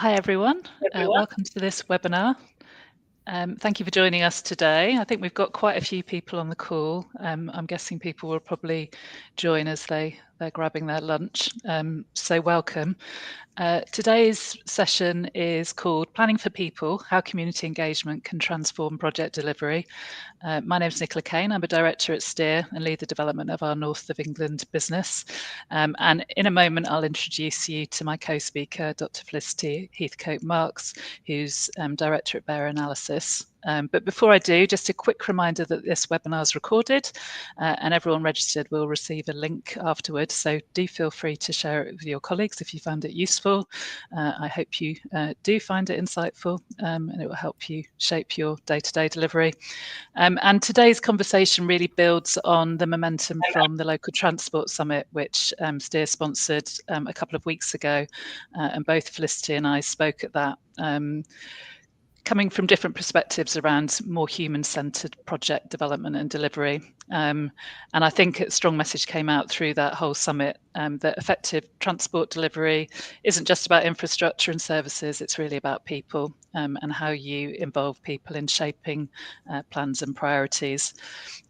Hi everyone, welcome to this webinar. Thank you for joining us today. I think we've got quite a few people on the call. I'm guessing people will probably join as they're grabbing their lunch, so welcome. Today's session is called Planning for People, How Community Engagement Can Transform Project Delivery. My name is Nicola Kane. I'm a director at Steer and lead the development of our North of England business. And in a moment, I'll introduce you to my co-speaker, Dr. Felicity Heathcote-Marcz, who's director at Bear Analysis. But before I do, just a quick reminder that this webinar is recorded and everyone registered will receive a link afterwards. So do feel free to share it with your colleagues if you found it useful. I hope you do find it insightful and it will help you shape your day-to-day delivery. And today's conversation really builds on the momentum from the Local Transport Summit, which Steer sponsored a couple of weeks ago. And both Felicity and I spoke at that, coming from different perspectives around more human-centred project development and delivery. And I think a strong message came out through that whole summit that effective transport delivery isn't just about infrastructure and services, it's really about people and how you involve people in shaping plans and priorities.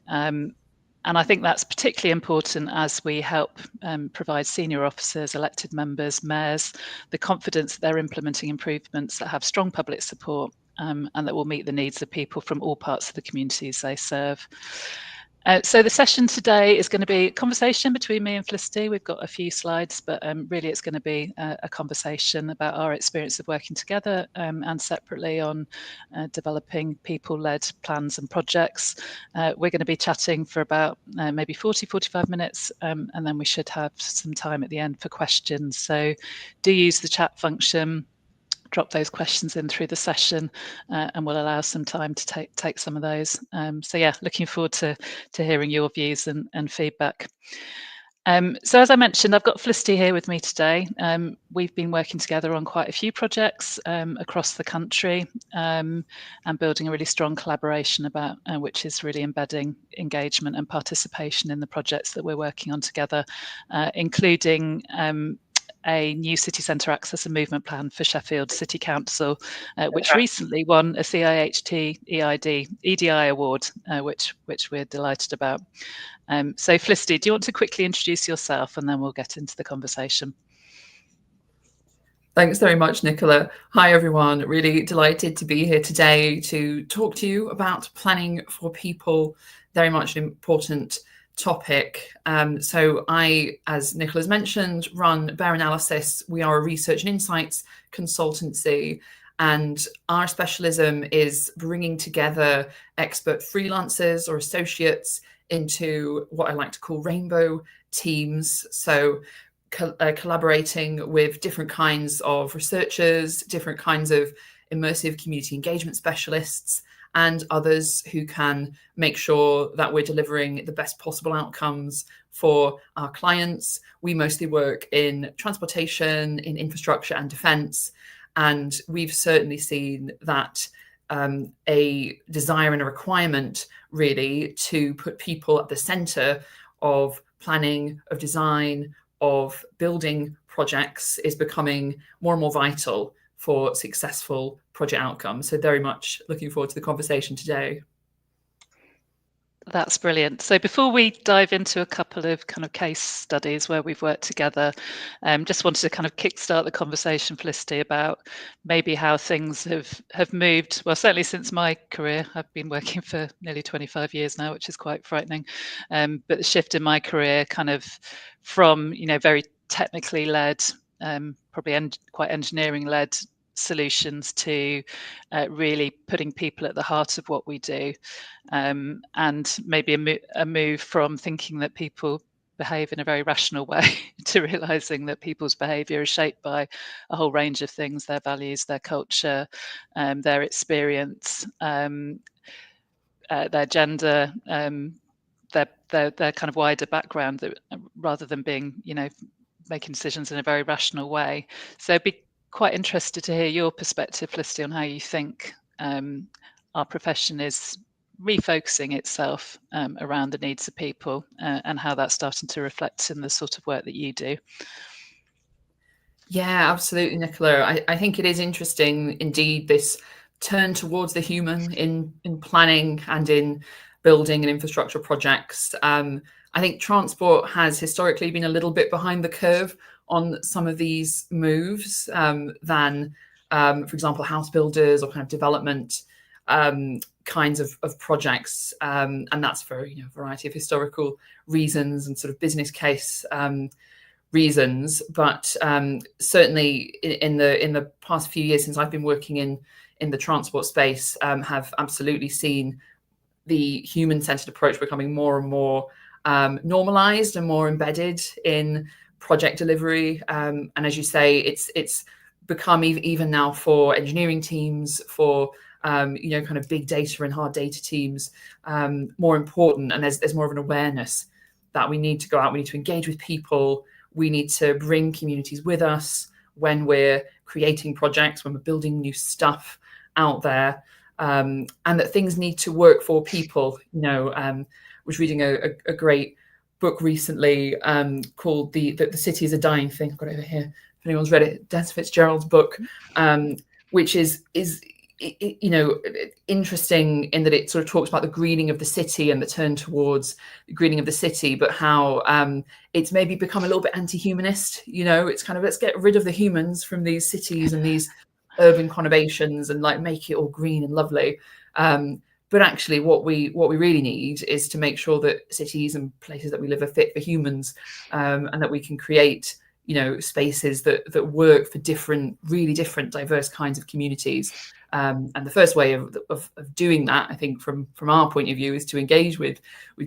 And I think that's particularly important as we help provide senior officers, elected members, mayors, the confidence that they're implementing improvements that have strong public support and that will meet the needs of people from all parts of the communities they serve. So the session today is going to be a conversation between me and Felicity. We've got a few slides, but really it's going to be a conversation about our experience of working together and separately on developing people-led plans and projects. We're going to be chatting for about maybe 40-45 minutes, and then we should have some time at the end for questions. So do use the chat function. Drop those questions in through the session and we'll allow some time to take some of those. So yeah, looking forward to hearing your views and feedback. So as I mentioned, I've got Felicity here with me today. We've been working together on quite a few projects across the country and building a really strong collaboration about which is really embedding engagement and participation in the projects that we're working on together, including a new city centre access and movement plan for Sheffield City Council, which recently won a CIHT EDI award, which we're delighted about. So Felicity, do you want to quickly introduce yourself and then we'll get into the conversation? Thanks very much, Nicola. Hi, everyone. Really delighted to be here today to talk to you about planning for people, very much an important topic. So I, as Nicola's mentioned, run Bear Analysis. We are a research and insights consultancy, and our specialism is bringing together expert freelancers or associates into what I like to call rainbow teams. So collaborating with different kinds of researchers, different kinds of immersive community engagement specialists, and others who can make sure that we're delivering the best possible outcomes for our clients. We mostly work in transportation, in infrastructure and defence, and we've certainly seen that a desire and a requirement really to put people at the centre of planning, of design, of building projects is becoming more and more vital for successful project outcomes. So very much looking forward to the conversation today. That's brilliant. So before we dive into a couple of kind of case studies where we've worked together, just wanted to kind of kickstart the conversation, Felicity, about maybe how things have moved. Well, certainly since my career, I've been working for nearly 25 years now, which is quite frightening. But the shift in my career kind of from, very technically led, probably quite engineering led solutions to really putting people at the heart of what we do, and maybe a move from thinking that people behave in a very rational way to realizing that people's behavior is shaped by a whole range of things: their values, their culture, their experience, their gender, their kind of wider background, that rather than being making decisions in a very rational way. So it'd be quite interested to hear your perspective, Felicity, on how you think our profession is refocusing itself around the needs of people and how that's starting to reflect in the sort of work that you do. Yeah, absolutely, Nicola. I think it is interesting indeed, this turn towards the human in planning and in building and infrastructure projects. I think transport has historically been a little bit behind the curve on some of these moves than, for example, house builders or kind of development kinds of projects. And that's for a variety of historical reasons and sort of business case reasons, but certainly in the past few years since I've been working in the transport space, have absolutely seen the human-centered approach becoming more and more normalized and more embedded in project delivery. And as you say, it's become even now for engineering teams, for kind of big data and hard data teams, more important. And there's more of an awareness that we need to go out, we need to engage with people, we need to bring communities with us when we're creating projects, when we're building new stuff out there, and that things need to work for people. Was reading a great book recently called the City is a Dying Thing. I've got it over here. If anyone's read it, Des Fitzgerald's book, which is interesting in that it sort of talks about the greening of the city and the turn towards the greening of the city, but how it's maybe become a little bit anti-humanist. It's kind of, let's get rid of the humans from these cities and these urban conurbations and like make it all green and lovely. But actually what we really need is to make sure that cities and places that we live are fit for humans, and that we can create spaces that work for really different diverse kinds of communities. And the first way of doing that, I think, from our point of view, is to engage with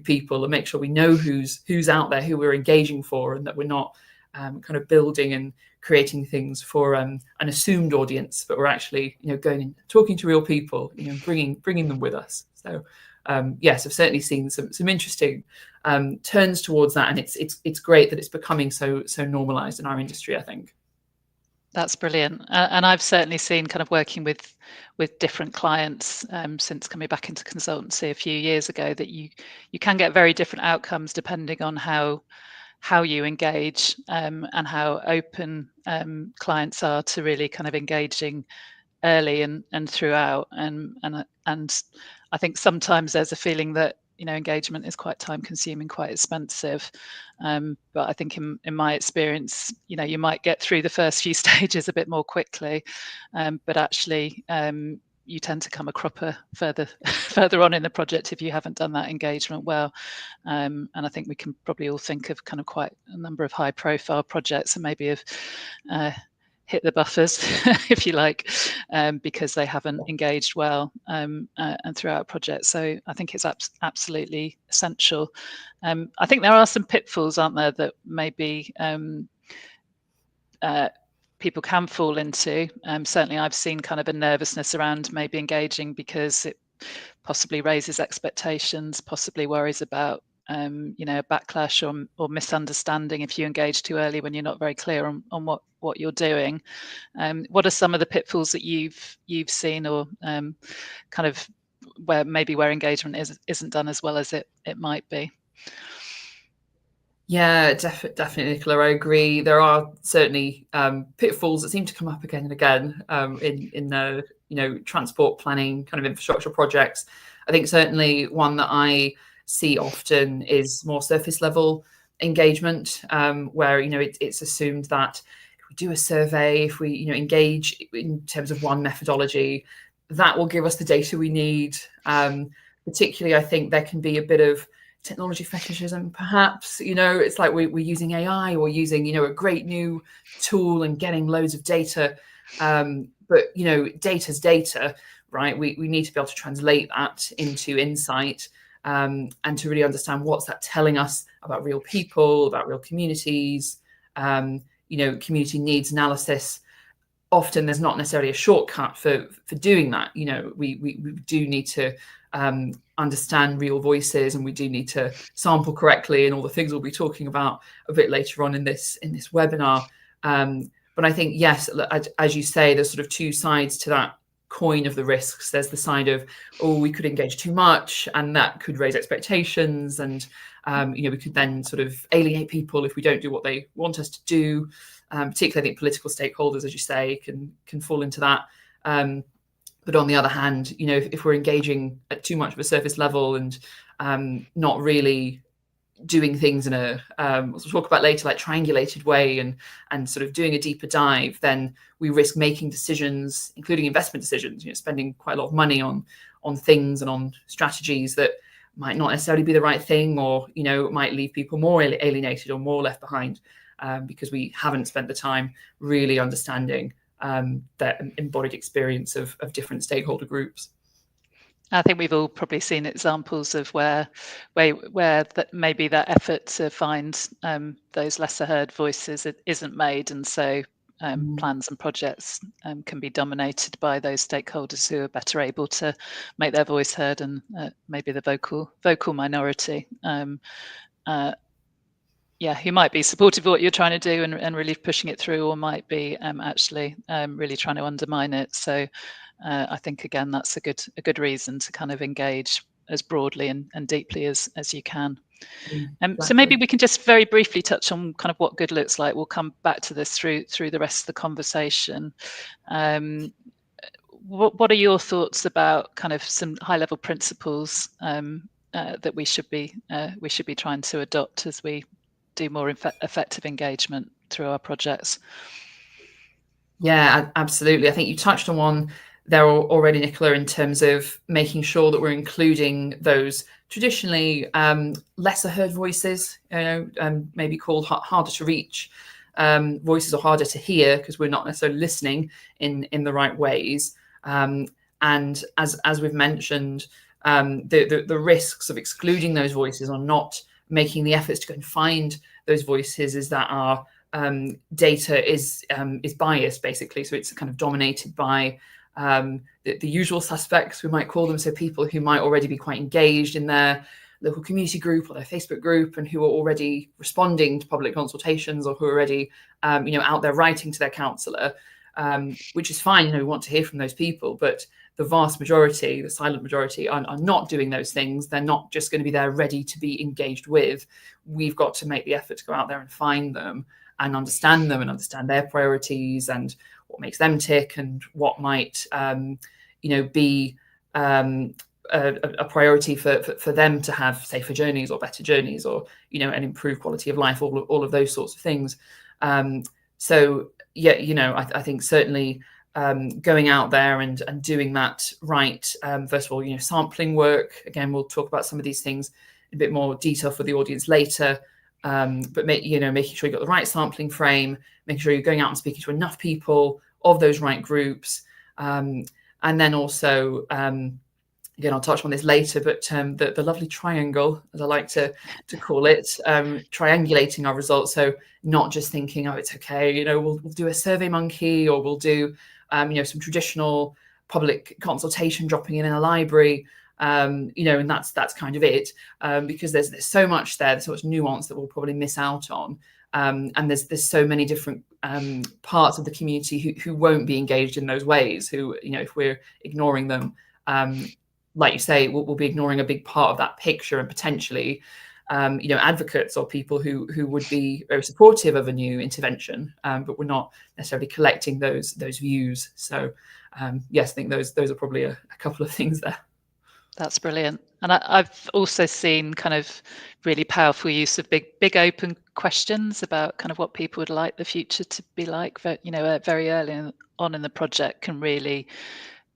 people and make sure we know who's out there, who we're engaging for, and that we're not kind of building and creating things for an assumed audience, but we're actually going and talking to real people, bringing them with us. So yes, I've certainly seen some interesting turns towards that, and it's great that it's becoming so normalized in our industry, I think. That's brilliant. And I've certainly seen, kind of working with different clients since coming back into consultancy a few years ago, that you can get very different outcomes depending on how you engage, and how open clients are to really kind of engaging early and throughout. And I think sometimes there's a feeling that engagement is quite time consuming, quite expensive, but I think in my experience, you might get through the first few stages a bit more quickly, but actually you tend to come a cropper further on in the project if you haven't done that engagement well. And I think we can probably all think of kind of quite a number of high profile projects and maybe have hit the buffers, if you like, because they haven't engaged well and throughout a project. So I think it's absolutely essential. I think there are some pitfalls, aren't there, that maybe people can fall into. Certainly I've seen kind of a nervousness around maybe engaging because it possibly raises expectations, possibly worries about backlash or misunderstanding if you engage too early when you're not very clear on what you're doing. What are some of the pitfalls that you've seen, or kind of where engagement isn't done as well as it might be? Yeah, definitely, Nicola. I agree. There are certainly pitfalls that seem to come up again and again in the transport planning kind of infrastructure projects. I think certainly one that I see often is more surface level engagement, where it's assumed that if we do a survey, if we engage in terms of one methodology, that will give us the data we need. Particularly, I think there can be a bit of technology fetishism, perhaps. It's like we're using AI or using a great new tool and getting loads of data, but data's data, right? We need to be able to translate that into insight, and to really understand what's that telling us about real people, about real communities. Community needs analysis. Often there's not necessarily a shortcut for doing that. We do need to understand real voices, and we do need to sample correctly, and all the things we'll be talking about a bit later on in this webinar. But I think, yes, as you say, there's sort of two sides to that coin of the risks. There's the side of, we could engage too much, and that could raise expectations, and we could then sort of alienate people if we don't do what they want us to do. particularly I think political stakeholders, as you say, can fall into that. But on the other hand, if we're engaging at too much of a surface level and not really doing things in a we'll talk about later, like triangulated way, and sort of doing a deeper dive, then we risk making decisions, including investment decisions, spending quite a lot of money on things and on strategies that might not necessarily be the right thing, or might leave people more alienated or more left behind, because we haven't spent the time really understanding that embodied experience of different stakeholder groups. I think we've all probably seen examples of where that maybe that effort to find those lesser heard voices isn't made, and so plans and projects can be dominated by those stakeholders who are better able to make their voice heard, and maybe the vocal minority. Who might be supportive of what you're trying to do and really pushing it through, or might be actually really trying to undermine it. So I think, again, that's a good reason to kind of engage as broadly and deeply as you can. Exactly. So maybe we can just very briefly touch on kind of what good looks like. We'll come back to this through the rest of the conversation. What are your thoughts about kind of some high-level principles that we should be trying to adopt as we do more effective engagement through our projects? Yeah, absolutely. I think you touched on one there already, Nicola, in terms of making sure that we're including those traditionally lesser heard voices, maybe called harder to reach voices, or harder to hear, because we're not necessarily listening in the right ways. And as we've mentioned, the risks of excluding those voices, or not making the efforts to go and find those voices, is that our data is biased, basically. So it's kind of dominated by the usual suspects, we might call them. So people who might already be quite engaged in their local community group or their Facebook group, and who are already responding to public consultations, or who are already out there writing to their counsellor, which is fine. We want to hear from those people, but the vast majority, the silent majority, are not doing those things. They're not just going to be there ready to be engaged with. We've got to make the effort to go out there and find them and understand them, and understand their priorities and what makes them tick, and what might be a priority for them to have safer journeys, or better journeys, or an improved quality of life, all of those sorts of things. So yeah, I think certainly going out there and doing that right. First of all, sampling work. Again, we'll talk about some of these things in a bit more detail for the audience later. But making sure you've got the right sampling frame, making sure you're going out and speaking to enough people of those right groups, and then also, again, I'll touch on this later, but the lovely triangle, as I like to call it, triangulating our results. So not just thinking, oh, it's okay, we'll do a Survey Monkey, or we'll do some traditional public consultation dropping in a library. And that's kind of it, because there's so much there, there's so much nuance that we'll probably miss out on, and there's so many different parts of the community who won't be engaged in those ways, who if we're ignoring them, like you say, we'll be ignoring a big part of that picture, and potentially advocates, or people who would be very supportive of a new intervention, but we're not necessarily collecting those views. So yes, I think those are probably a couple of things there. That's brilliant. And I've also seen kind of really powerful use of big open questions about kind of what people would like the future to be like. But, very early on in the project can really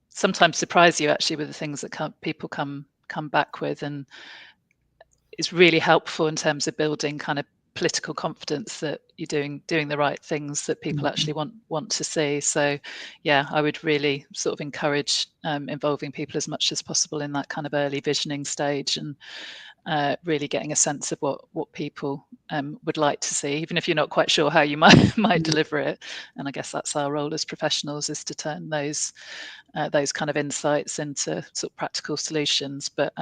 sometimes surprise you, actually, with the things that people come back with. And it's really helpful in terms of building kind of political confidence that you're doing the right things that people actually want to see. So yeah, I would really sort of encourage involving people as much as possible in that kind of early visioning stage, and really getting a sense of what people would like to see, even if you're not quite sure how you might deliver it. And I guess that's our role as professionals, is to turn those kind of insights into sort of practical solutions. But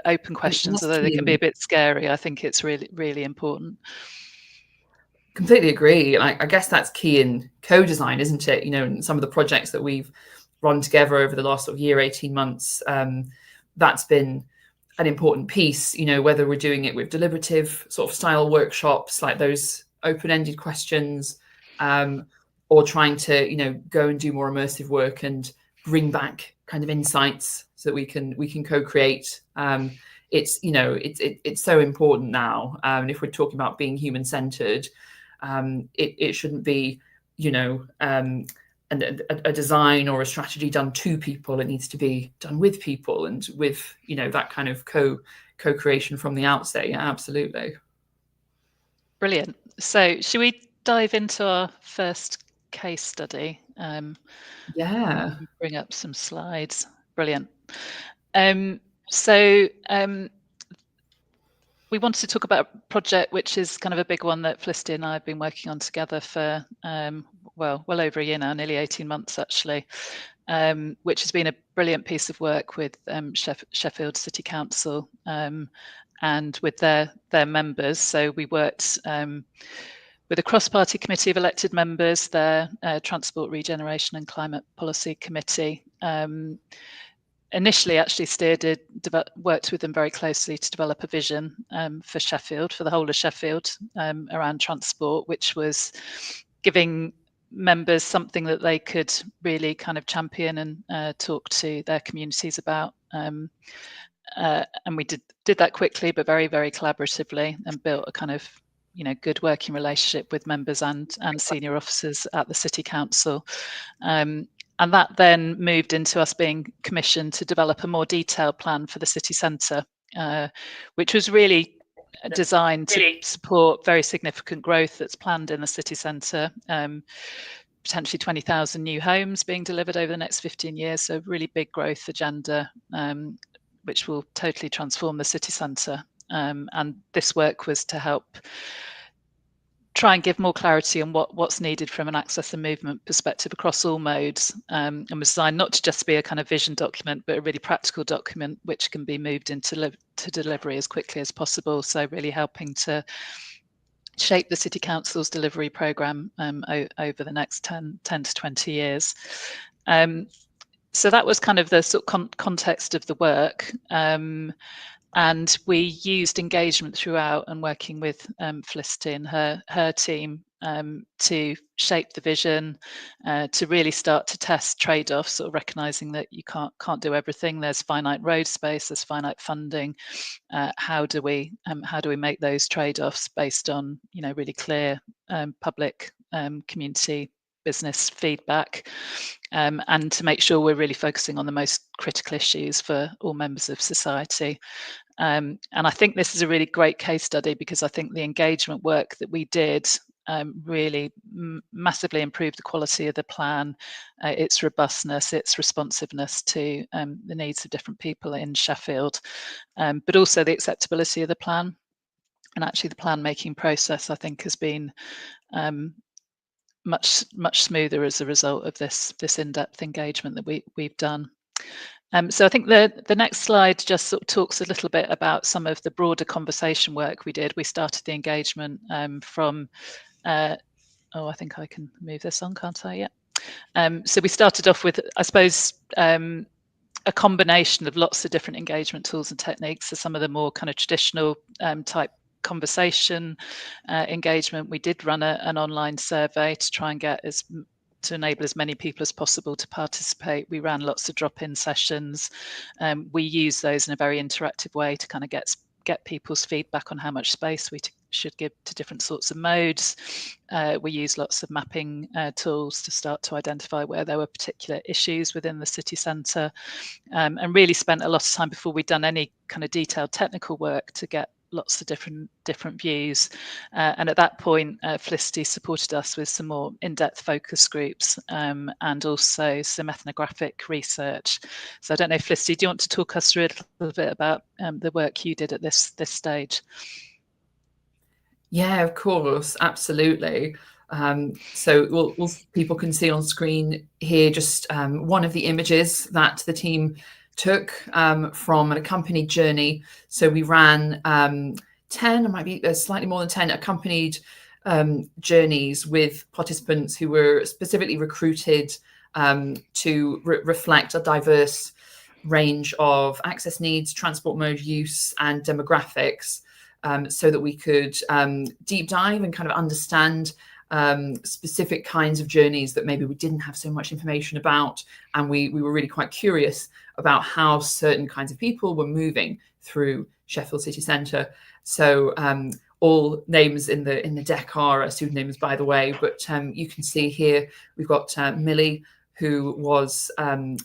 open questions, although they can be a bit scary, I think it's really, really important. Completely agree. And I guess that's key in co-design, isn't it? In some of the projects that we've run together over the last sort of year, 18 months, that's been an important piece, whether we're doing it with deliberative sort of style workshops, like those open-ended questions, or trying to, you know, go and do more immersive work and bring back kind of insights so that we can co-create. It's, you know, it's so important now. And if we're talking about being human-centered, it shouldn't be, you know, a design or a strategy done to people. It needs to be done with people and with, you know, that kind of co-creation from the outset. Yeah, absolutely. Brilliant. So should we dive into our first case study? Yeah. Bring up some slides. Brilliant. So we wanted to talk about a project which is kind of a big one that Felicity and I have been working on together for well over a year now, nearly 18 months actually, which has been a brilliant piece of work with Sheffield City Council and with their members. So we worked with a cross-party committee of elected members, their Transport, Regeneration and Climate Policy Committee. Initially actually worked with them very closely to develop a vision for Sheffield, for the whole of Sheffield, around transport, which was giving members something that they could really kind of champion and talk to their communities about. And we did that quickly, but very, very collaboratively, and built a kind of, you know, good working relationship with members and senior officers at the City Council. And that then moved into us being commissioned to develop a more detailed plan for the city centre, which was really designed to support very significant growth that's planned in the city centre, potentially 20,000 new homes being delivered over the next 15 years. So really big growth agenda, which will totally transform the city centre. And this work was to help try and give more clarity on what's needed from an access and movement perspective across all modes, and was designed not to just be a kind of vision document, but a really practical document which can be moved into delivery as quickly as possible. So really helping to shape the City Council's delivery programme over the next 10 to 20 years. So that was kind of the sort of context of the work. And we used engagement throughout and working with Felicity and her team to shape the vision, to really start to test trade-offs, sort of recognising that you can't do everything. There's finite road space, there's finite funding. How do we make those trade-offs based on, you know, really clear public, community, business feedback, and to make sure we're really focusing on the most critical issues for all members of society. And I think this is a really great case study because I think the engagement work that we did really massively improved the quality of the plan, its robustness, its responsiveness to the needs of different people in Sheffield, but also the acceptability of the plan. And actually the plan making process, I think, has been much smoother as a result of this in-depth engagement that we've done. So I think the next slide just sort of talks a little bit about some of the broader conversation work we did. We started the engagement from, I think I can move this on, can't I? Yeah. So we started off with, I suppose, a combination of lots of different engagement tools and techniques. So some of the more kind of traditional type conversation engagement. We did run an online survey to try and to enable as many people as possible to participate. We ran lots of drop-in sessions. We use those in a very interactive way to kind of get people's feedback on how much space we should give to different sorts of modes. We use lots of mapping tools to start to identify where there were particular issues within the city centre, and really spent a lot of time before we'd done any kind of detailed technical work to get lots of different views, and at that point Felicity supported us with some more in-depth focus groups, and also some ethnographic research. So I don't know, Felicity, do you want to talk us through a little bit about the work you did at this stage? Yeah, of course, absolutely. So people can see on screen here just one of the images that the team took from an accompanied journey. So we ran 10, or might be slightly more than 10 accompanied journeys with participants who were specifically recruited to reflect a diverse range of access needs, transport mode use, and demographics, so that we could deep dive and kind of understand specific kinds of journeys that maybe we didn't have so much information about, and we were really quite curious about how certain kinds of people were moving through Sheffield city centre. So all names in the deck are pseudonyms, by the way, but you can see here we've got Millie, who was an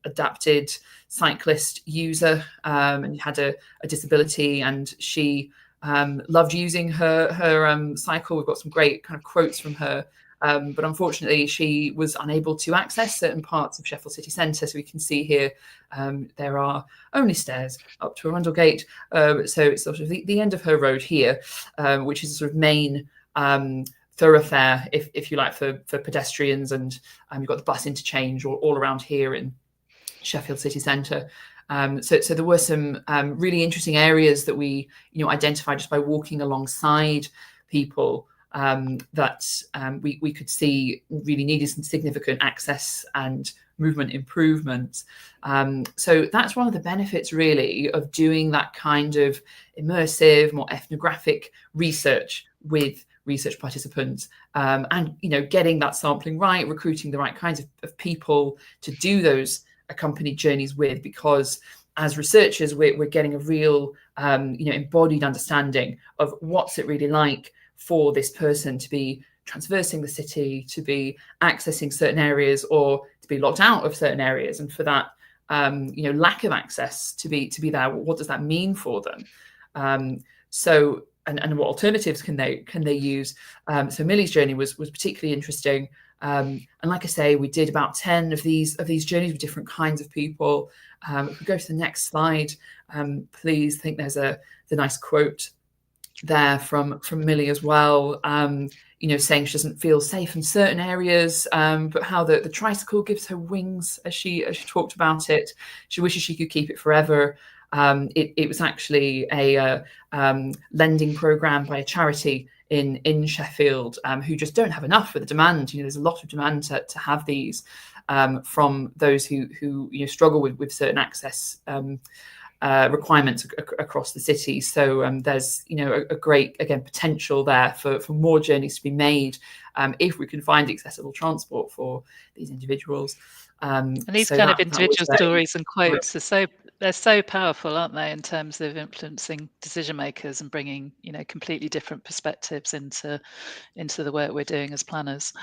adapted cyclist user and had a disability, and she loved using her cycle. We've got some great kind of quotes from her, but unfortunately she was unable to access certain parts of Sheffield city centre. So we can see here there are only stairs up to Arundel Gate, so it's sort of the end of her road here, which is a sort of main thoroughfare, if you like, for pedestrians, and you've got the bus interchange all around here in Sheffield city centre. So there were some really interesting areas that we identified just by walking alongside people that we could see really needed some significant access and movement improvements. So that's one of the benefits really of doing that kind of immersive, more ethnographic research with research participants, and getting that sampling right, recruiting the right kinds of people to do those accompanied journeys with, because as researchers we're getting a real embodied understanding of what's it really like for this person to be transversing the city, to be accessing certain areas, or to be locked out of certain areas, and for that lack of access to be there. What does that mean for them? So and what alternatives can they use? So Millie's journey was particularly interesting. And like I say, we did about 10 of these journeys with different kinds of people. If we go to the next slide, please. I think there's the nice quote there from Millie as well, saying she doesn't feel safe in certain areas, but how the tricycle gives her wings, as she talked about it. She wishes she could keep it forever. It was actually a lending program by a charity in Sheffield, who just don't have enough for the demand. There's a lot of demand to have these from those who struggle with certain access requirements across the city. So there's a great, again, potential there for more journeys to be made if we can find accessible transport for these individuals. And these kind of individual stories and quotes they're so powerful, aren't they, in terms of influencing decision makers and bringing completely different perspectives into the work we're doing as planners.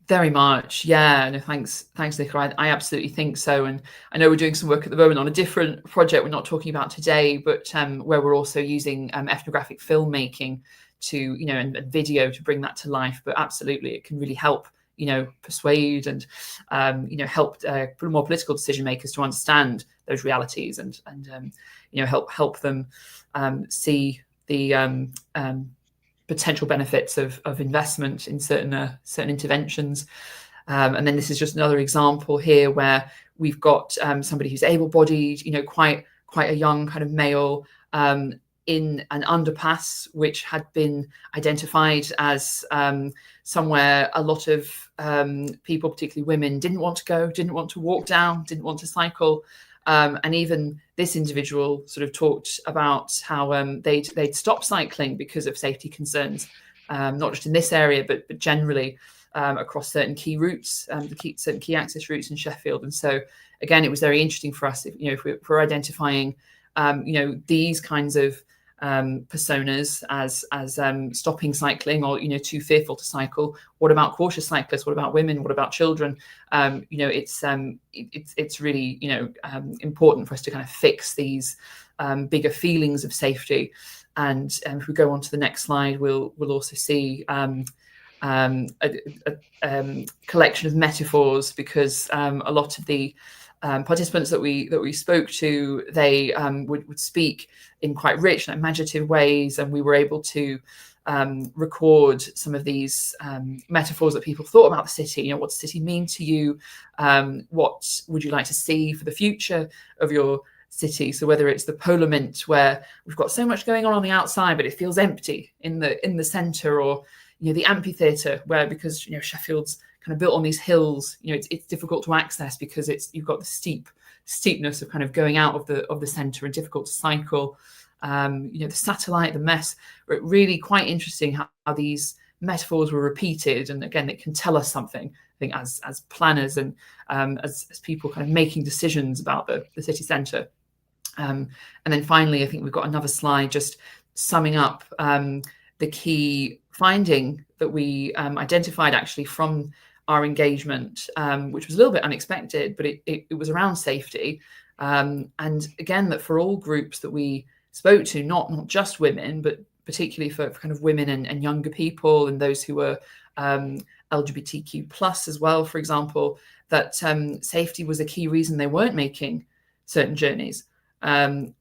Very much, yeah. No, thanks, Nicola. I absolutely think so. And I know we're doing some work at the moment on a different project we're not talking about today, but where we're also using ethnographic filmmaking to, and video to bring that to life. But absolutely, it can really help, persuade and, help more political decision makers to understand those realities and help them see the potential benefits of investment in certain interventions. And then this is just another example here where we've got somebody who's able-bodied, quite a young kind of male, in an underpass which had been identified as somewhere a lot of people, particularly women, didn't want to go, didn't want to walk down, didn't want to cycle. And even this individual sort of talked about how they'd stopped cycling because of safety concerns, not just in this area, but generally across certain key routes, certain key access routes in Sheffield. And so, again, it was very interesting for us, if we're identifying, these kinds of personas as stopping cycling or too fearful to cycle. What about cautious cyclists? What about women? What about children? It's really important for us to kind of fix these bigger feelings of safety. And if we go on to the next slide, we'll also see a collection of metaphors, because a lot of the participants that we spoke to, they would speak in quite rich and imaginative ways, and we were able to record some of these metaphors that people thought about the city. What does the city mean to you? What would you like to see for the future of your city? So whether it's the Polar Mint, where we've got so much going on the outside, but it feels empty in the centre, or the amphitheatre, where because Sheffield's kind of built on these hills, it's difficult to access because you've got the steepness of kind of going out of the centre and difficult to cycle. The satellite, the mess, really quite interesting how these metaphors were repeated, and again, it can tell us something, I think, as planners and as people kind of making decisions about the city centre. And then finally, I think we've got another slide just summing up the key finding that we identified actually from our engagement, which was a little bit unexpected, but it was around safety. And again, that for all groups that we spoke to, not just women, but particularly for kind of women and younger people and those who were LGBTQ plus as well, for example, that safety was a key reason they weren't making certain journeys. If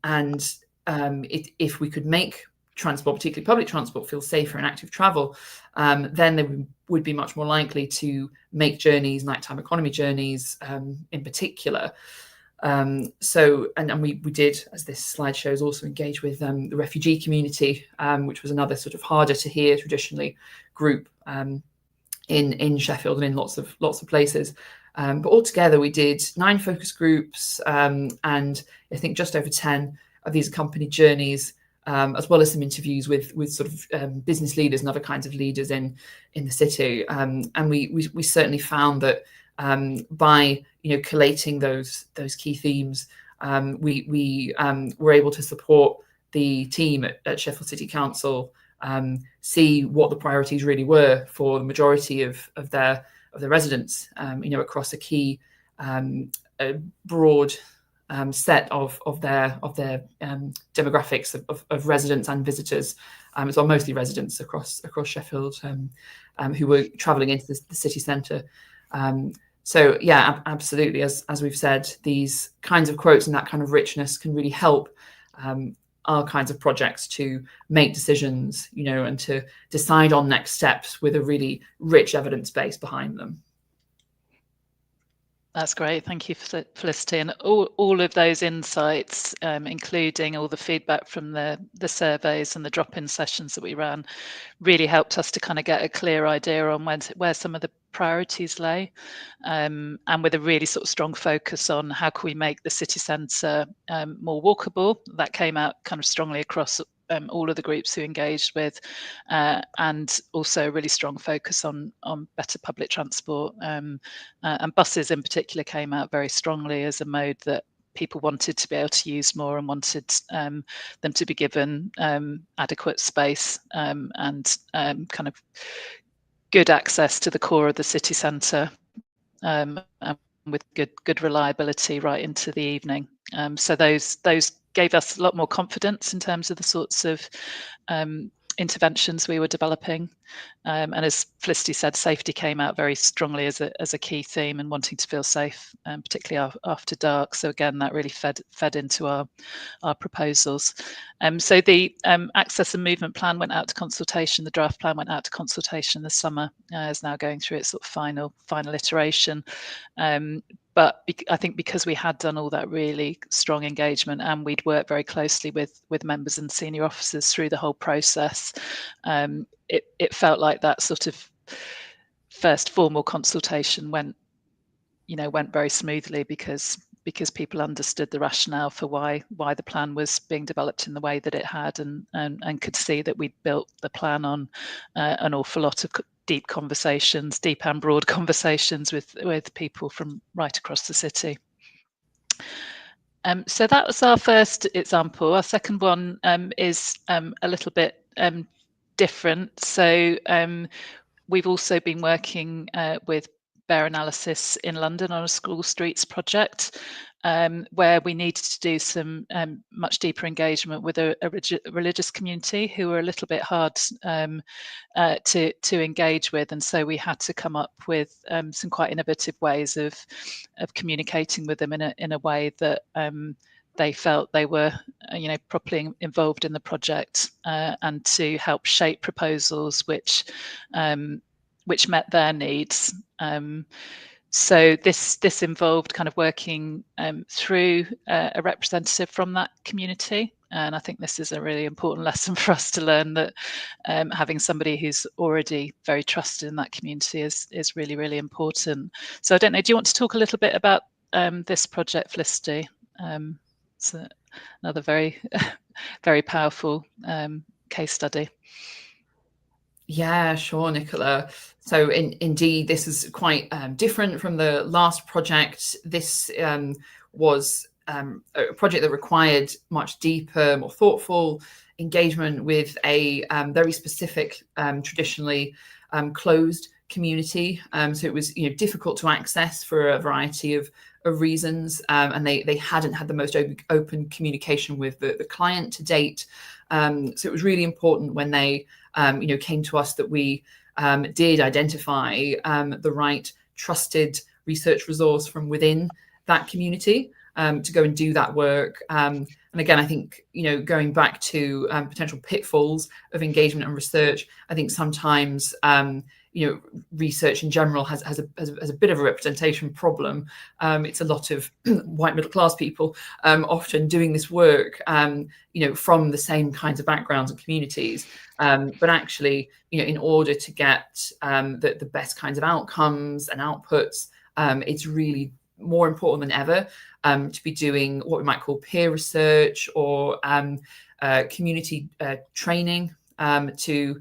we could make transport, particularly public transport, feel safer and active travel, then they would be much more likely to make journeys, nighttime economy journeys in particular. We did, as this slide shows, also engage with the refugee community, which was another sort of harder to hear traditionally group in Sheffield and in lots of places. But altogether, we did 9 focus groups, and I think just over 10 of these accompanied journeys, as well as some interviews with sort of business leaders and other kinds of leaders in the city. And we certainly found that by collating those key themes, we were able to support the team at Sheffield City Council see what the priorities really were for the majority of their residents, across a key broad set of their demographics of residents and visitors, as well, mostly residents across Sheffield, who were travelling into the city centre. So yeah, absolutely. As we've said, these kinds of quotes and that kind of richness can really help our kinds of projects to make decisions, and to decide on next steps with a really rich evidence base behind them. That's great. Thank you, Felicity. And all of those insights, including all the feedback from the surveys and the drop-in sessions that we ran, really helped us to kind of get a clear idea on where some of the priorities lay, and with a really sort of strong focus on how can we make the city centre more walkable. That came out kind of strongly across all of the groups who engaged with, and also a really strong focus on better public transport, and buses in particular came out very strongly as a mode that people wanted to be able to use more and wanted them to be given adequate space and kind of good access to the core of the city centre, with good reliability right into the evening. So those gave us a lot more confidence in terms of the sorts of interventions we were developing. And as Felicity said, safety came out very strongly as a key theme, and wanting to feel safe, particularly after dark. So again, that really fed into our proposals. So the access and movement plan went out to consultation. The draft plan went out to consultation this summer, is now going through its sort of final iteration. But I think because we had done all that really strong engagement, and we'd worked very closely with members and senior officers through the whole process, it felt like that sort of first formal consultation went very smoothly, because people understood the rationale for why the plan was being developed in the way that it had, and could see that we'd built the plan on an awful lot of deep and broad conversations with people from right across the city. So that was our first example. Our second one is a little bit different. So we've also been working with Bear Analysis in London on a school streets project, where we needed to do some much deeper engagement with a religious community who were a little bit hard to engage with, and so we had to come up with some quite innovative ways of communicating with them in a way that they felt they were, properly involved in the project, and to help shape proposals which met their needs. So this involved kind of working through a representative from that community. And I think this is a really important lesson for us to learn, that having somebody who's already very trusted in that community is really, really important. So I don't know, do you want to talk a little bit about this project, Felicity? It's another very, very powerful case study. Yeah, sure, Nicola. So indeed, this is quite different from the last project. This was a project that required much deeper, more thoughtful engagement with a very specific, traditionally closed community. So it was difficult to access for a variety of reasons, and they hadn't had the most open communication with the client to date. So it was really important when they came to us that we did identify the right trusted research resource from within that community to go and do that work. And again, I think, going back to potential pitfalls of engagement and research, I think sometimes, research in general has a bit of a representation problem. It's a lot of white middle class people often doing this work, from the same kinds of backgrounds and communities. But actually, in order to get the best kinds of outcomes and outputs, it's really more important than ever to be doing what we might call peer research or community training to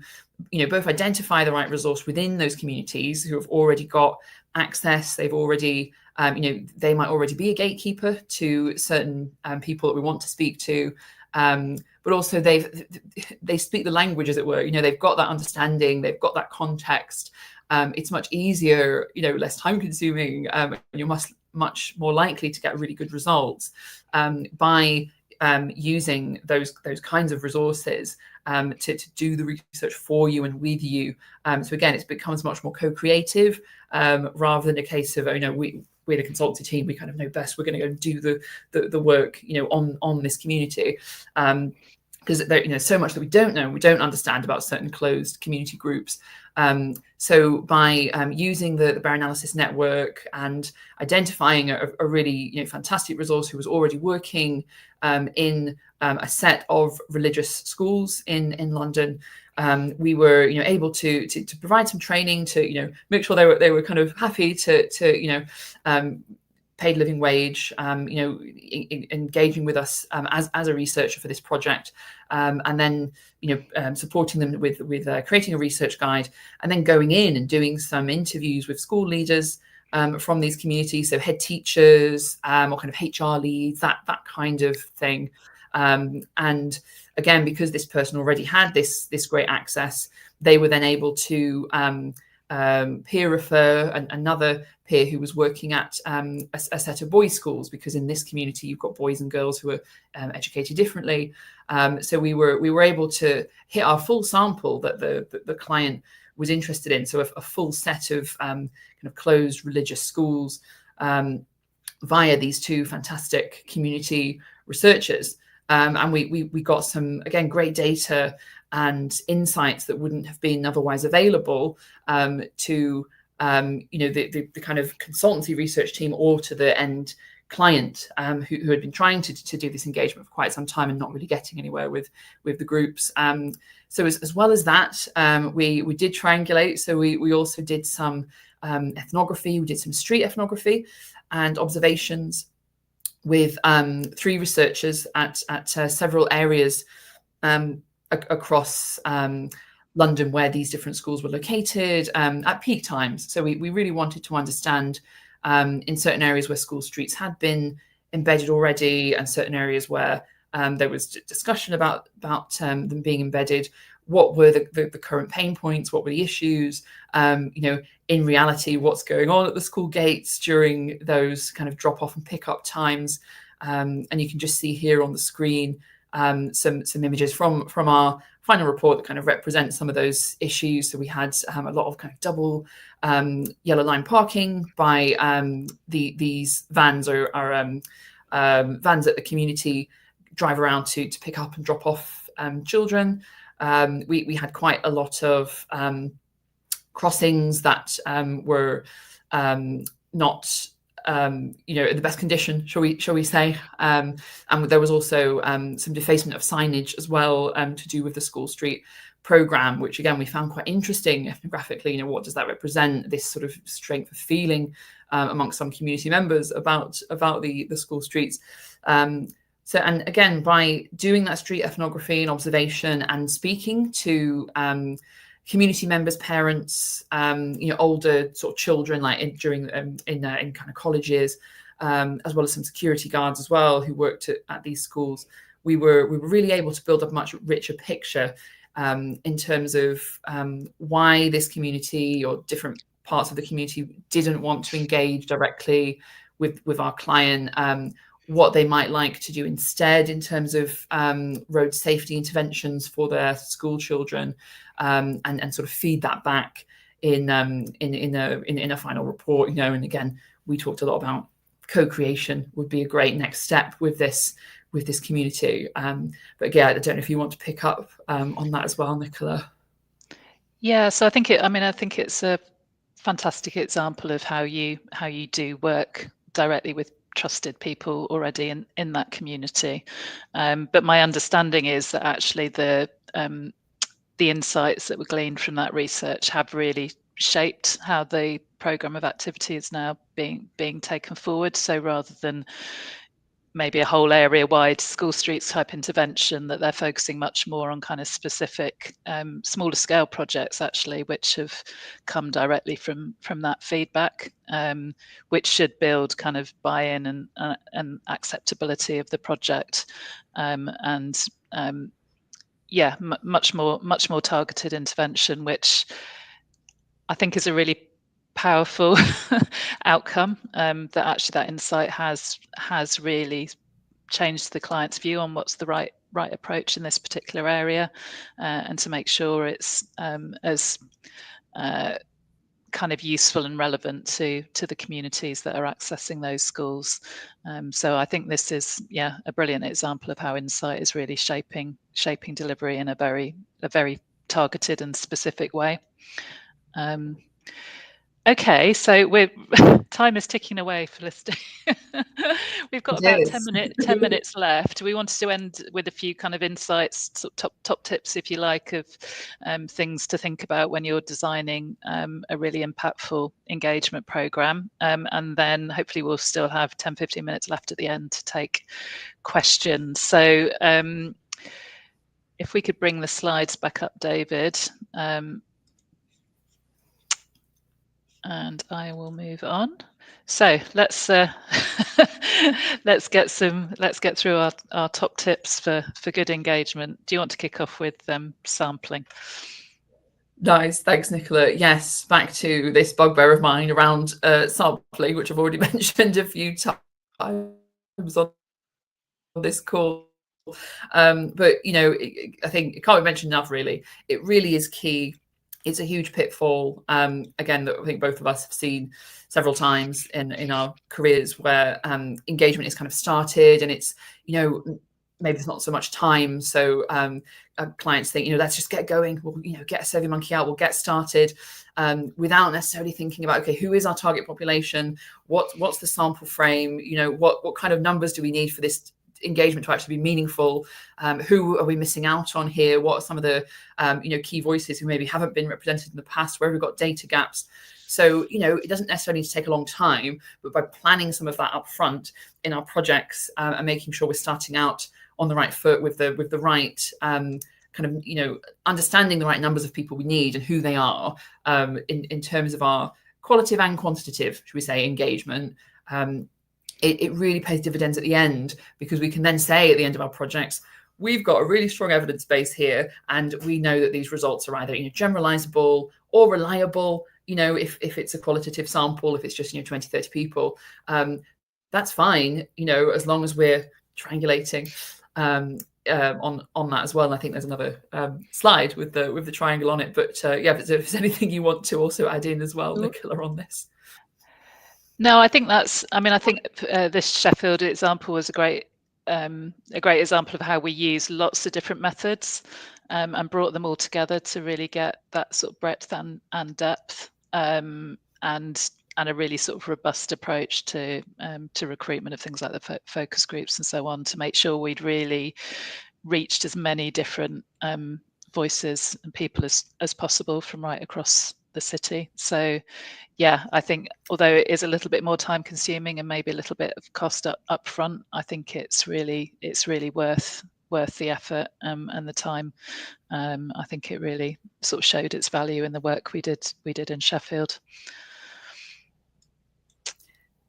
both identify the right resource within those communities who have already got access. They've already, they might already be a gatekeeper to certain people that we want to speak to. But also they speak the language, as it were. They've got that understanding, they've got that context. It's much easier, less time consuming, and you're much more likely to get really good results by using those kinds of resources to do the research for you and with you. So again, it becomes much more co-creative rather than a case of, we're the consultancy team, we kind of know best, we're going to go and do the work, on this community. Because there's so much that we don't know, we don't understand about certain closed community groups. So by using the Bear Analysis Network and identifying a really fantastic resource who was already working in a set of religious schools in London, we were able to provide some training to make sure they were kind of happy to paid living wage, engaging with us as a researcher for this project, and then supporting them with creating a research guide, and then going in and doing some interviews with school leaders from these communities, so head teachers or kind of HR leads, that kind of thing. And again, because this person already had this great access, they were then able to peer refer another peer who was working at a set of boys' schools, because in this community you've got boys and girls who are educated differently. So we were able to hit our full sample that the client was interested in. So a full set of kind of closed religious schools via these two fantastic community researchers. And we got some, again, great data and insights that wouldn't have been otherwise available to the kind of consultancy research team or to the end client who had been trying to do this engagement for quite some time and not really getting anywhere with the groups. So as well as that, we did triangulate. So we also did some ethnography. We did some street ethnography and observations with 3 researchers at several areas across London where these different schools were located at peak times. So we really wanted to understand in certain areas where school streets had been embedded already, and certain areas where there was discussion about them being embedded, what were the current pain points, what were the issues, in reality, what's going on at the school gates during those kind of drop off and pick up times. And you can just see here on the screen some images from our final report that kind of represent some of those issues. So we had a lot of kind of double yellow line parking by these vans or vans that the community drive around to pick up and drop off children. We had quite a lot of crossings that were not in the best condition, shall we say, and there was also some defacement of signage as well to do with the school street program, which again we found quite interesting ethnographically. What does that represent, this sort of strength of feeling amongst some community members about the school streets. So, and again, by doing that street ethnography and observation and speaking to community members, parents, older sort of children, like in kind of colleges, as well as some security guards as well who worked at these schools. We were really able to build a much richer picture in terms of why this community or different parts of the community didn't want to engage directly with our client, what they might like to do instead in terms of road safety interventions for their school children, and sort of feed that back in a final report. And again, we talked a lot about co-creation would be a great next step with this community. But again, I don't know if you want to pick up on that as well, Nicola. Yeah, so I think it's a fantastic example of how you do work directly with trusted people already in that community. But my understanding is that actually the insights that were gleaned from that research have really shaped how the programme of activity is now being taken forward. So rather than maybe a whole area-wide school streets type intervention, that they're focusing much more on kind of specific smaller scale projects actually, which have come directly from that feedback, which should build kind of buy-in and acceptability of the project, yeah, much more targeted intervention, which I think is a really powerful outcome, that actually that insight has really changed the client's view on what's the right approach in this particular area, and to make sure it's as kind of useful and relevant to the communities that are accessing those schools. So I think this is a brilliant example of how insight is really shaping delivery in a very targeted and specific way. Okay, so time is ticking away, Felicity. We've got about 10 minutes left. We wanted to end with a few kind of insights, top tips, if you like, of things to think about when you're designing a really impactful engagement programme. And then hopefully we'll still have 10-15 minutes left at the end to take questions. So if we could bring the slides back up, David. And I will move on. So let's let's get through our top tips for good engagement. Do you want to kick off with sampling? Nice, thanks, Nicola. Yes, back to this bugbear of mine around sampling, which I've already mentioned a few times on this call. But I think it can't be mentioned enough. Really, it really is key. It's a huge pitfall, again, that I think both of us have seen several times in our careers, where engagement is kind of started and it's, maybe there's not so much time. So clients think, let's just get going. We'll, get a SurveyMonkey out. We'll get started without necessarily thinking about, okay, who is our target population? What's the sample frame? What kind of numbers do we need for this engagement to actually be meaningful? Who are we missing out on here? What are some of the key voices who maybe haven't been represented in the past? Where have we got data gaps? So it doesn't necessarily need to take a long time, but by planning some of that up front in our projects, and making sure we're starting out on the right foot with the right kind of understanding the right numbers of people we need and who they are, in terms of our qualitative and quantitative, should we say, engagement. It really pays dividends at the end, because we can then say at the end of our projects, we've got a really strong evidence base here, and we know that these results are either generalizable or reliable. If it's a qualitative sample, if it's just 20-30 people, that's fine. As long as we're triangulating on that as well. And I think there's another slide with the triangle on it. But if there's anything you want to also add in as well, Nicola, on this. No, I think this Sheffield example was a great example of how we use lots of different methods, and brought them all together to really get that sort of breadth and depth, and a really sort of robust approach to recruitment of things like the focus groups and so on, to make sure we'd really reached as many different voices and people as possible from right across the city. So yeah, I think although it is a little bit more time consuming and maybe a little bit of cost up front, I think it's really worth worth the effort and the time. I think it really sort of showed its value in the work we did in Sheffield.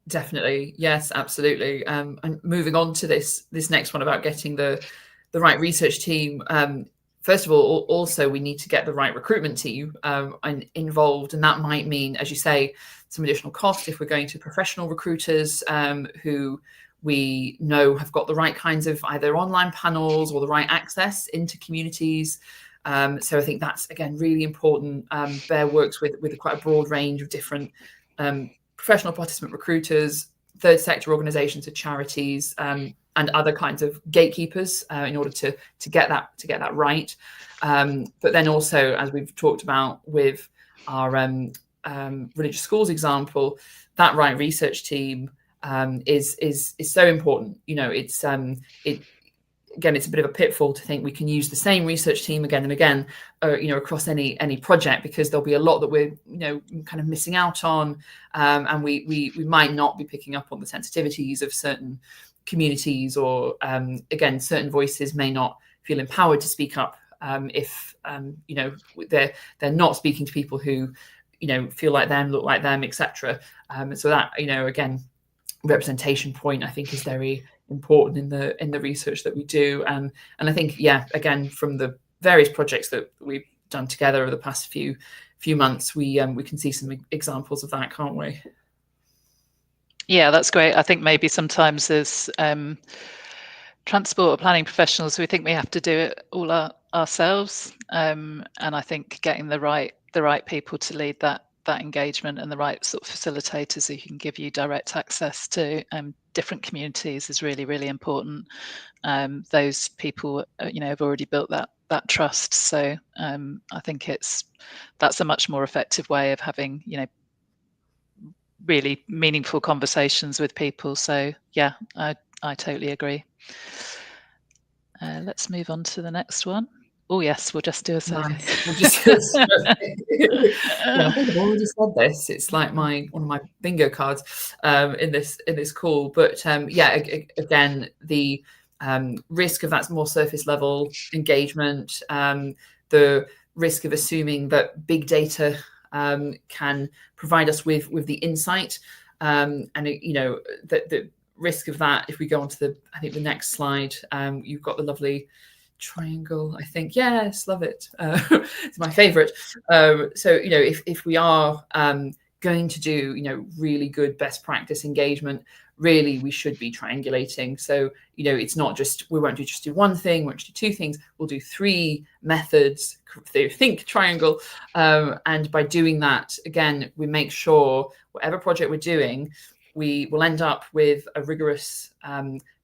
Definitely, yes, absolutely. And moving on to this next one about getting the right research team. First of all, also we need to get the right recruitment team involved, and that might mean, as you say, some additional cost if we're going to professional recruiters who we know have got the right kinds of either online panels or the right access into communities. So I think that's, again, really important. Bear works with quite a broad range of different professional participant recruiters, third sector organisations or charities, and other kinds of gatekeepers in order to get that right. But then also, as we've talked about with our religious schools example, that right research team is so important. Again, it's a bit of a pitfall to think we can use the same research team again and again, across any project, because there'll be a lot that we're, kind of missing out on, and we might not be picking up on the sensitivities of certain communities, or again, certain voices may not feel empowered to speak up if they're not speaking to people who feel like them, look like them, etc. So that again, representation point, I think, is very important in the research that we do, and I think, again, from the various projects that we've done together over the past few months, we can see some examples of that, can't we? Yeah, that's great. I think maybe sometimes as transport or planning professionals, we think we have to do it all ourselves, and I think getting the right people to lead that engagement and the right sort of facilitators who can give you direct access to different communities is really, really important. Those people have already built that trust, so I think that's a much more effective way of having really meaningful conversations with people. So yeah, I totally agree. Let's move on to the next one. Oh yes, we'll just do a survey. Nice. We'll just do a survey. I think I've already said this. It's like one of my bingo cards in this call. But again, the risk of that more surface level engagement, the risk of assuming that big data can provide us with the insight, and the risk of that. If we go on to the next slide, you've got the lovely triangle, I think. Yes, love it. It's my favorite. So if we are going to do really good best practice engagement, really we should be triangulating. So it's not just, we won't just do one thing, we won't do two things, we'll do three methods. Think triangle, and by doing that, again, we make sure whatever project we're doing, we will end up with a rigorous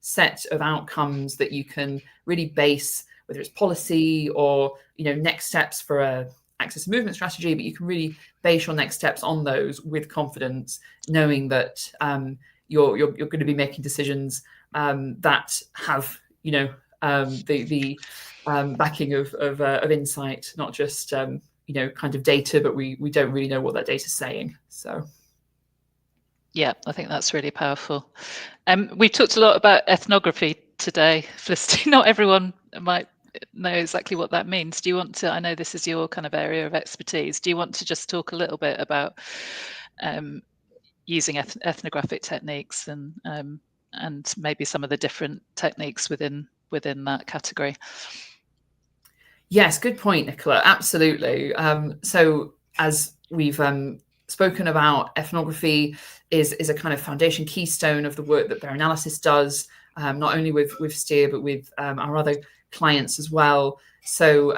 set of outcomes that you can really base, whether it's policy or next steps for a access and movement strategy, but you can really base your next steps on those with confidence, knowing that you're going to be making decisions that have the backing of insight, not just kind of data, but we don't really know what that data is saying. So yeah, I think that's really powerful. We've talked a lot about ethnography today, Felicity. Not everyone might know exactly what that means. Do you want to, I know this is your kind of area of expertise, do you want to just talk a little bit about using ethnographic techniques and maybe some of the different techniques within that category? Yes, good point, Nicola. Absolutely. So as we've spoken about, ethnography is a kind of foundation keystone of the work that Bear Analysis does, not only with Steer, but with our other clients as well. So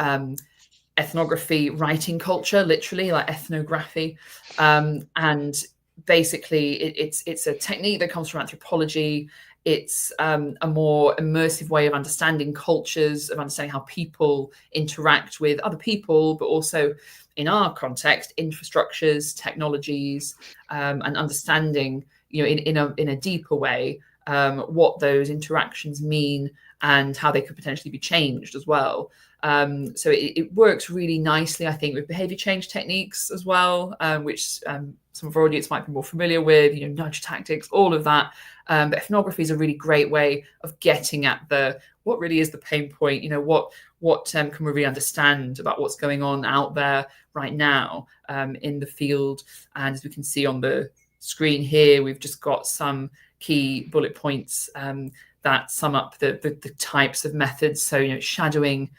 ethnography, writing culture, literally, like ethnography, and basically it's a technique that comes from anthropology. It's a more immersive way of understanding cultures, of understanding how people interact with other people, but also, in our context, infrastructures, technologies, and understanding, in a deeper way, what those interactions mean and how they could potentially be changed as well. So it works really nicely, I think, with behaviour change techniques as well, which some of our audience might be more familiar with, nudge tactics, all of that. But ethnography is a really great way of getting at really is the pain point? What can we really understand about what's going on out there right now in the field? And as we can see on the screen here, we've just got some key bullet points that sum up the types of methods. So, shadowing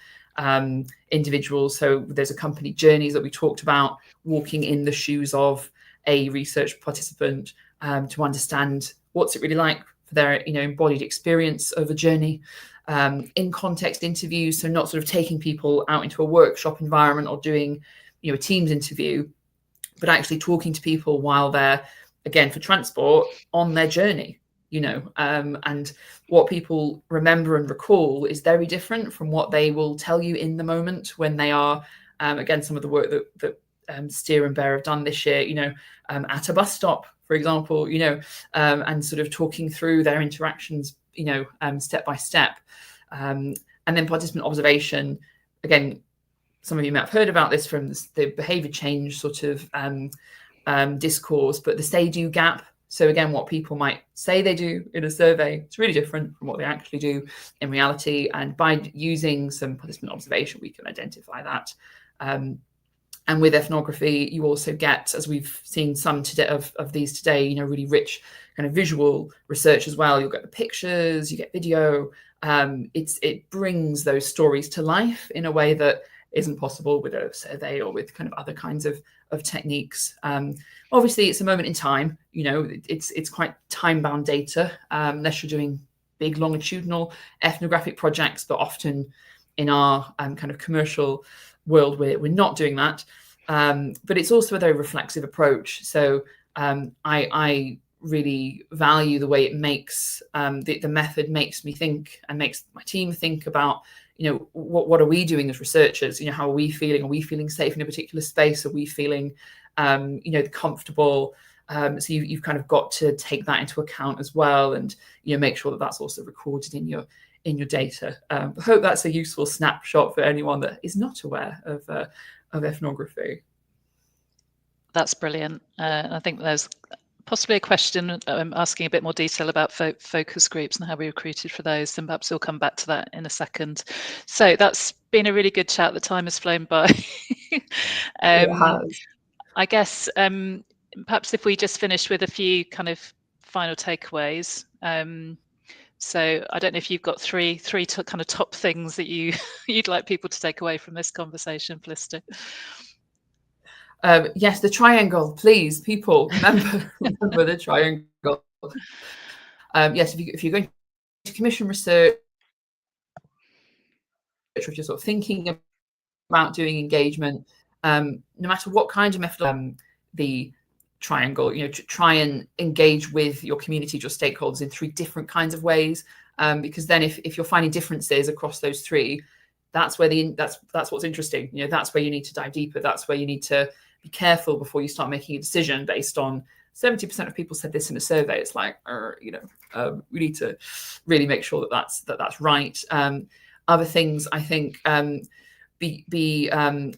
individuals. So there's accompanied journeys that we talked about, walking in the shoes of a research participant to understand what's it really like for their embodied experience of a journey. In context interviews, so not sort of taking people out into a workshop environment or doing a Teams interview, but actually talking to people while they're, again, for transport, on their journey. And what people remember and recall is very different from what they will tell you in the moment when they are, again, some of the work that Steer and Bear have done this year, at a bus stop, for example, and sort of talking through their interactions, step by step. And then participant observation, again, some of you might have heard about this from the behaviour change sort of discourse, but the say-do gap. So again, what people might say they do in a survey, it's really different from what they actually do in reality. And by using some participant observation, we can identify that. And with ethnography, you also get, as we've seen some today of these today, really rich kind of visual research as well. You'll get the pictures, you get video. It brings those stories to life in a way that isn't possible with a survey or with kind of other kinds of techniques. Obviously, it's a moment in time. It's quite time-bound data, unless you're doing big longitudinal ethnographic projects, but often in our kind of commercial world, we're not doing that. But it's also a very reflexive approach. So I really value the way it makes the method makes me think and makes my team think about, what are we doing as researchers? How are we feeling? Are we feeling safe in a particular space? Are we feeling, comfortable? So you've kind of got to take that into account as well, and make sure that that's also recorded in your data. I hope that's a useful snapshot for anyone that is not aware of ethnography. That's brilliant. I think there's possibly a question asking a bit more detail about focus groups and how we recruited for those, and perhaps we'll come back to that in a second. So that's been a really good chat. The time has flown by. It has. I guess perhaps if we just finish with a few kind of final takeaways. So I don't know if you've got three kind of top things that you'd like people to take away from this conversation, Felicity. Yes, the triangle, please, people, remember the triangle. Yes, if you're going to commission research, if you're sort of thinking about doing engagement, no matter what kind of method, the triangle, to try and engage with your community, your stakeholders in 3 different kinds of ways, because then if you're finding differences across those 3, that's where that's what's interesting. That's where you need to dive deeper. That's where you need to be careful before you start making a decision based on 70% of people said this in a survey. It's like, we need to really make sure that that's right. Other things, I think, be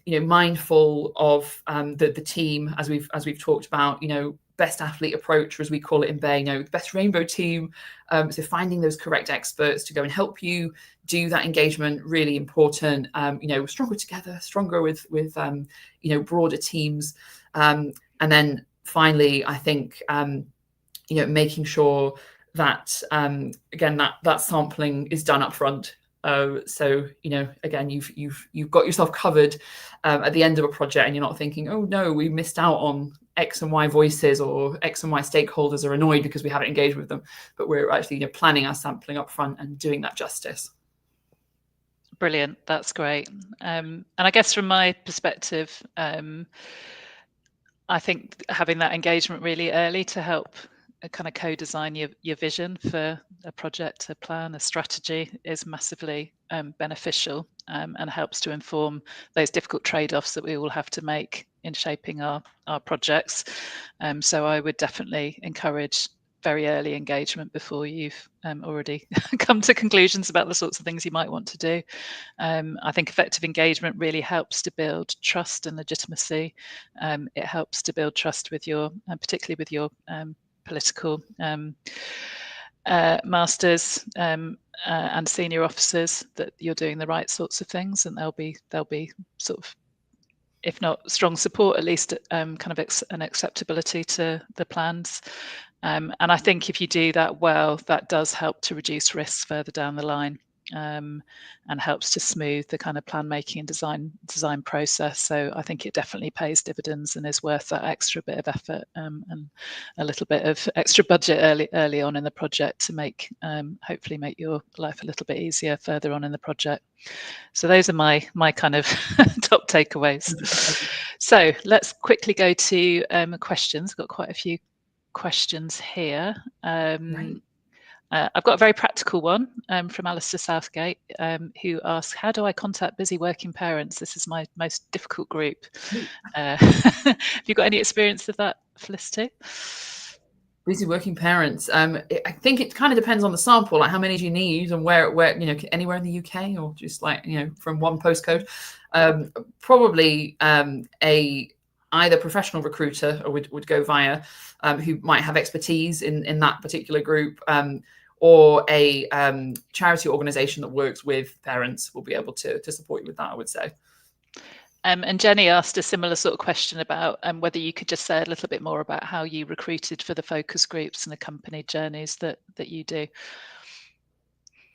mindful of the team, as we've talked about. Best athlete approach, or as we call it in Bay, the best rainbow team. So finding those correct experts to go and help you do that engagement, really important. Stronger together, stronger with broader teams. And then finally, I think making sure that again that sampling is done up front. So again, you've got yourself covered at the end of a project, and you're not thinking, oh no, we missed out on X and Y voices, or X and Y stakeholders are annoyed because we haven't engaged with them. But we're actually planning our sampling up front and doing that justice. Brilliant, that's great. And I guess from my perspective, I think having that engagement really early to help kind of co-design your vision for a project, a plan, a strategy is massively beneficial, and helps to inform those difficult trade-offs that we all have to make in shaping our projects. So I would definitely encourage very early engagement before you've already come to conclusions about the sorts of things you might want to do. I think effective engagement really helps to build trust and legitimacy. It helps to build trust with particularly with your political masters and senior officers, that you're doing the right sorts of things, and there'll be sort of, if not strong support, at least kind of an acceptability to the plans. And I think if you do that well, that does help to reduce risks further down the line, and helps to smooth the kind of plan making and design process. So I think it definitely pays dividends and is worth that extra bit of effort and a little bit of extra budget early on in the project to make hopefully make your life a little bit easier further on in the project. So those are my kind of top takeaways. So let's quickly go to questions. I've got quite a few questions here. I've got a very practical one from Alistair Southgate, who asks, how do I contact busy working parents? This is my most difficult group. Have you got any experience of that, Felicity? Busy working parents. I think it kind of depends on the sample, like how many do you need and where anywhere in the UK, or just like, from one postcode. Probably either professional recruiter would go via, who might have expertise in that particular group, or a charity organisation that works with parents will be able to support you with that, I would say. And Jenny asked a similar sort of question about whether you could just say a little bit more about how you recruited for the focus groups and accompanied journeys that you do.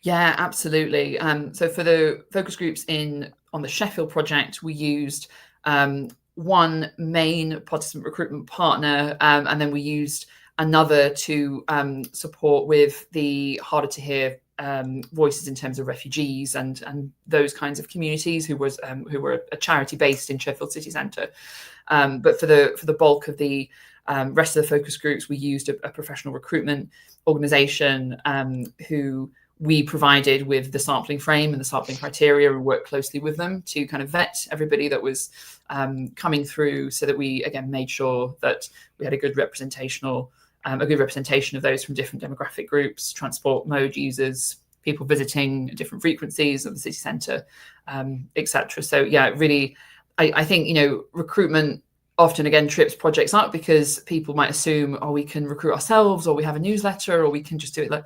Yeah, absolutely. So for the focus groups on the Sheffield project, we used one main participant recruitment partner, and then we used another to support with the harder to hear voices in terms of refugees and those kinds of communities who were a charity based in Sheffield city centre. But for the bulk of the rest of the focus groups, we used a professional recruitment organisation who we provided with the sampling frame and the sampling criteria, and worked closely with them to kind of vet everybody that was coming through, so that we again made sure that we had a good representation of those from different demographic groups, transport mode users, people visiting different frequencies of the city centre, etc. So yeah, really, I think recruitment often again trips projects up, because people might assume, we can recruit ourselves, or we have a newsletter, or we can just do it.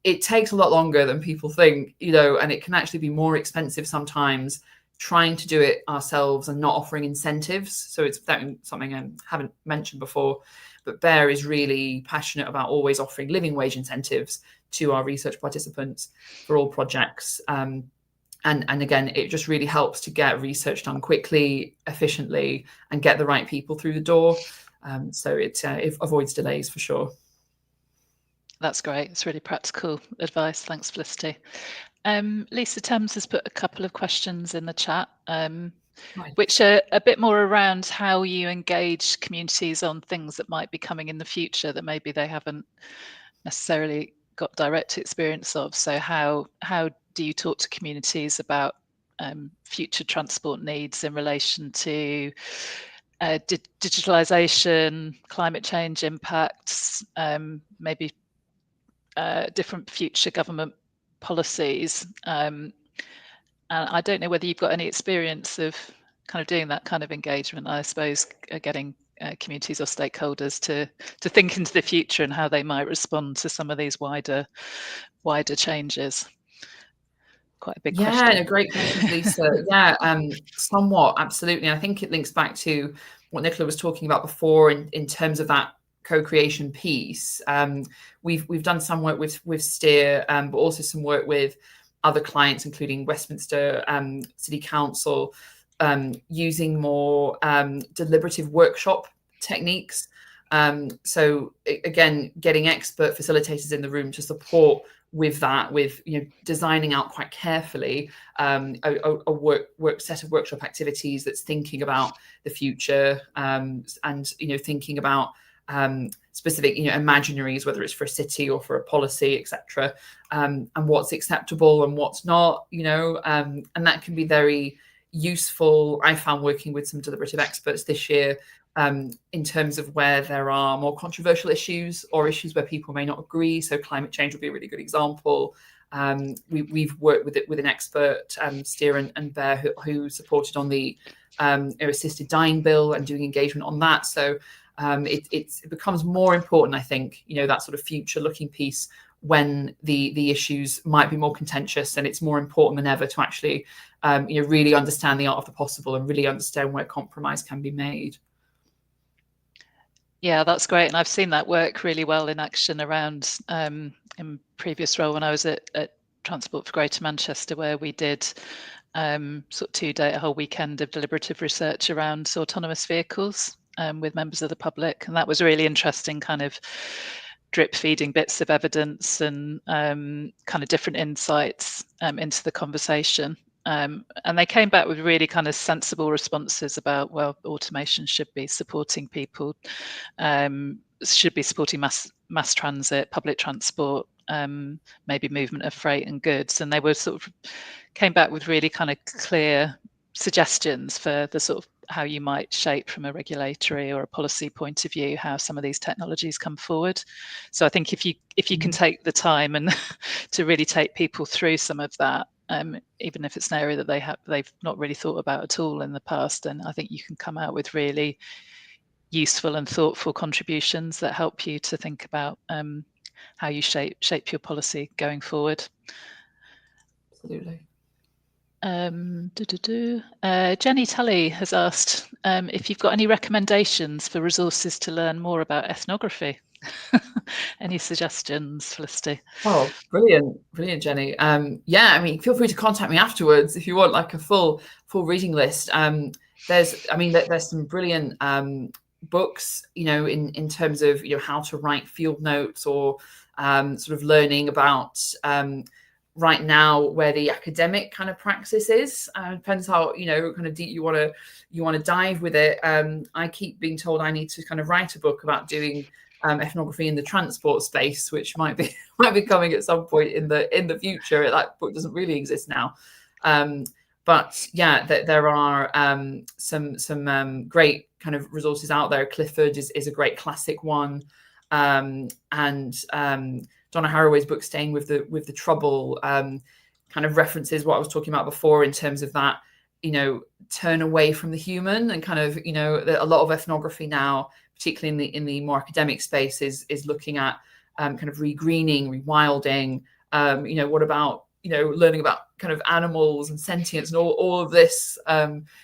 It takes a lot longer than people think, and it can actually be more expensive sometimes trying to do it ourselves and not offering incentives. So it's something I haven't mentioned before, but Bear is really passionate about always offering living wage incentives to our research participants for all projects. And again, it just really helps to get research done quickly, efficiently, and get the right people through the door. So it avoids delays for sure. That's great. It's really practical advice. Thanks, Felicity. Lisa Thames has put a couple of questions in the chat, which are a bit more around how you engage communities on things that might be coming in the future that maybe they haven't necessarily got direct experience of. So how do you talk to communities about future transport needs in relation to digitalisation, climate change impacts, maybe different future government policies? And I don't know whether you've got any experience of kind of doing that kind of engagement, I suppose, getting communities or stakeholders to think into the future and how they might respond to some of these wider changes. Quite a big question. Yeah, great question, Lisa. Yeah, somewhat, absolutely. I think it links back to what Nicola was talking about before in terms of that co-creation piece. We've done some work with Steer, but also some work with other clients, including Westminster City Council, using more deliberative workshop techniques. So again, getting expert facilitators in the room to support with that, with designing out quite carefully a work set of workshop activities that's thinking about the future, and thinking about specific imaginaries, whether it's for a city or for a policy, etc., and what's acceptable and what's not, and that can be very useful. I found working with some deliberative experts this year in terms of where there are more controversial issues or issues where people may not agree. So climate change would be a really good example. We've worked with an expert, Steer and Bear, who supported on the assisted dying bill and doing engagement on that. So it becomes more important, I think, that sort of future looking piece when the issues might be more contentious, and it's more important than ever to actually really understand the art of the possible and really understand where compromise can be made. Yeah, that's great. And I've seen that work really well in action around in previous role when I was at Transport for Greater Manchester, where we did sort of 2 day, a whole weekend of deliberative research around autonomous vehicles with members of the public. And that was really interesting, kind of drip feeding bits of evidence and kind of different insights into the conversation. And they came back with really kind of sensible responses about, well, automation should be supporting people, should be supporting mass transit, public transport, maybe movement of freight and goods. And they were sort of came back with really kind of clear suggestions for the sort of how you might shape from a regulatory or a policy point of view how some of these technologies come forward. So I think if you can take the time and to really take people through some of that, even if it's an area that they've not really thought about at all in the past, and I think you can come out with really useful and thoughtful contributions that help you to think about how you shape your policy going forward. Absolutely. Jenny Tully has asked if you've got any recommendations for resources to learn more about ethnography. Any suggestions, Felicity? Oh, brilliant, Jenny. Yeah, I mean, feel free to contact me afterwards if you want like a full reading list. There's some brilliant books, in terms of how to write field notes or sort of learning about right now where the academic kind of praxis is. Depends how kind of deep you want to dive with it. I keep being told I need to kind of write a book about doing ethnography in the transport space, which might be coming at some point in the future. That book doesn't really exist now. But yeah, there are some great kind of resources out there. Clifford is a great classic one, and Donna Haraway's book "Staying with the Trouble" kind of references what I was talking about before in terms of that turn away from the human, and kind of a lot of ethnography now, particularly in the more academic space, is looking at kind of regreening, rewilding. What about learning about kind of animals and sentience and all of this,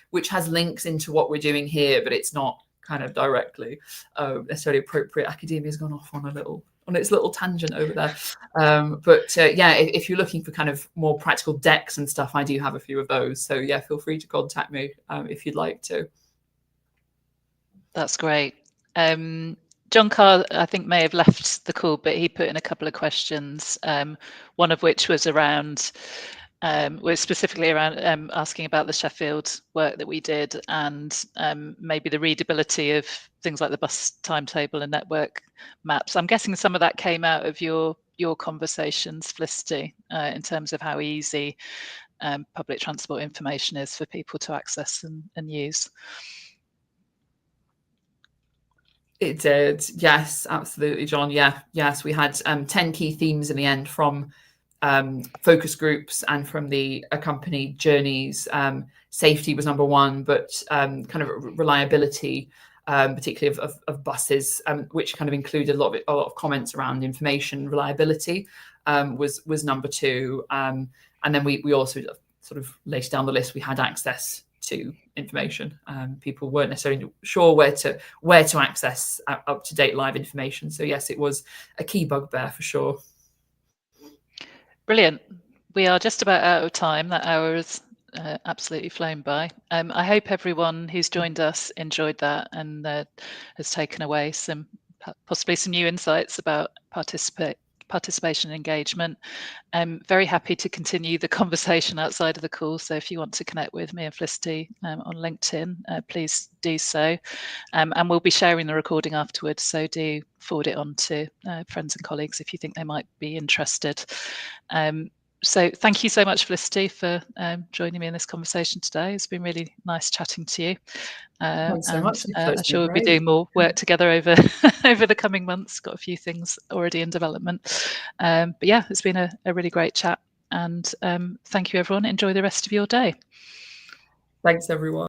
which has links into what we're doing here, but it's not kind of directly necessarily appropriate. Academia's gone off on its little tangent over there. Yeah, if you're looking for kind of more practical decks and stuff, I do have a few of those. So yeah, feel free to contact me if you'd like to. That's great. John Carr, I think, may have left the call, but he put in a couple of questions, one of which was around, was specifically around asking about the Sheffield work that we did, and maybe the readability of things like the bus timetable and network maps. I'm guessing some of that came out of your conversations, Felicity, in terms of how easy public transport information is for people to access and use. It did. Yes, absolutely, John. Yeah. Yes, we had 10 key themes in the end from focus groups and from the accompanied journeys. Safety was number one, but kind of reliability, particularly of buses, which kind of included a lot of comments around information reliability, was number two. And then we also sort of later down the list, we had access to information. People weren't necessarily sure where to access up-to-date live information. So yes, it was a key bugbear for sure. Brilliant. We are just about out of time. That hour has absolutely flown by. I hope everyone who's joined us enjoyed that and has taken away possibly some new insights about participation and engagement. I'm very happy to continue the conversation outside of the call. So if you want to connect with me and Felicity on LinkedIn, please do so. And we'll be sharing the recording afterwards. So do forward it on to friends and colleagues if you think they might be interested. So thank you so much, Felicity, for joining me in this conversation today. It's been really nice chatting to you. Thanks so much. I'm sure we'll be doing more work together over the coming months. Got a few things already in development. But yeah, it's been a really great chat. And thank you, everyone. Enjoy the rest of your day. Thanks, everyone.